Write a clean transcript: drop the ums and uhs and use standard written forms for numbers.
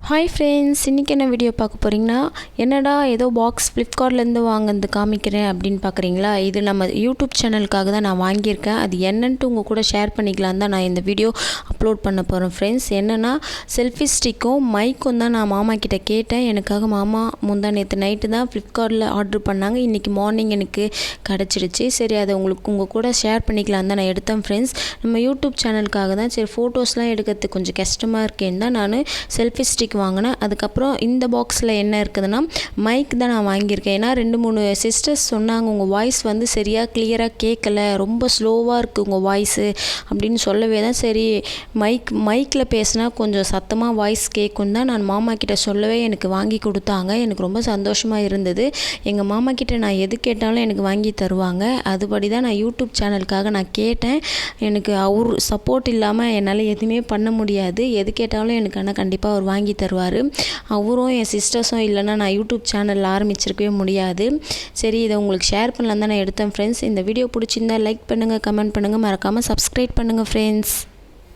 Hi friends, இன்றைக்கி என்ன video பார்க்க போகிறீங்கன்னா, என்னடா ஏதோ பாக்ஸ் ஃப்ளிப்கார்ட்லேருந்து வாங்கினது காமிக்கிறேன் அப்படின்னு பார்க்குறீங்களா? இது நம்ம யூடியூப் சேனலுக்காக தான் நான் வாங்கியிருக்கேன். அது என்னன்ட்டு உங்கள் கூட ஷேர் பண்ணிக்கலாம் தான் நான் இந்த வீடியோ அப்லோட் பண்ண போகிறேன் ஃப்ரெண்ட்ஸ். என்னென்னா செல்ஃபி ஸ்டிக்கும் மைக்கும் தான் நான் மாமா கிட்டே கேட்டேன். எனக்காக மாமா நேற்று நைட்டு தான் ஃப்ளிப்கார்ட்டில் ஆர்டர் பண்ணாங்க. இன்றைக்கி மார்னிங் எனக்கு கிடச்சிடுச்சு. சரி, அதை உங்கள் கூட ஷேர் பண்ணிக்கலாம் தான் நான் எடுத்தேன் ஃப்ரெண்ட்ஸ். நம்ம யூடியூப் சேனலுக்காக தான். சரி, ஃபோட்டோஸ்லாம் எடுக்கிறதுக்கு கொஞ்சம் கஷ்டமாக இருக்கேன்னு தான் நான் செல்ஃபி ஸ்டிக் வாங்கினேன். அதுக்கப்புறம் இந்த பாக்ஸில் என்ன இருக்குதுன்னா மைக் தான் நான் வாங்கியிருக்கேன். ஏன்னா 2-3 சிஸ்டர்ஸ் சொன்னாங்க, உங்கள் வாய்ஸ் வந்து சரியாக கிளியராக கேட்கல, ரொம்ப ஸ்லோவாக இருக்குது உங்கள் வாய்ஸு அப்படின்னு சொல்லவே தான் சரி மைக்கில் பேசினா கொஞ்சம் சத்தமாக வாய்ஸ் கேட்கும் தான் நான் மாமா கிட்ட சொல்லவே எனக்கு வாங்கி கொடுத்தாங்க. எனக்கு ரொம்ப சந்தோஷமாக இருந்தது. எங்கள் மாமா கிட்ட நான் எது கேட்டாலும் எனக்கு வாங்கி தருவாங்க. அதுபடி தான் நான் யூடியூப் சேனலுக்காக நான் கேட்டேன். எனக்கு அவர் சப்போர்ட் இல்லாமல் என்னால் எதுவுமே பண்ண முடியாது. எது கேட்டாலும் எனக்கு ஆனால் கண்டிப்பாக அவர் வாங்கி தருவார். அவரும் என் சிஸ்டர்ஸும் இல்லைன்னா நான் யூடியூப் சேனல் ஆரம்பிச்சிருக்கவே முடியாது. சரி, இதை உங்களுக்கு ஷேர் பண்ணலாம் தான் நான் எடுத்தேன் ஃப்ரெண்ட்ஸ். இந்த வீடியோ பிடிச்சிருந்தா லைக் பண்ணுங்கள், கமெண்ட் பண்ணுங்கள், மறக்காமல் சப்ஸ்கிரைப் பண்ணுங்கள் ஃப்ரெண்ட்ஸ்.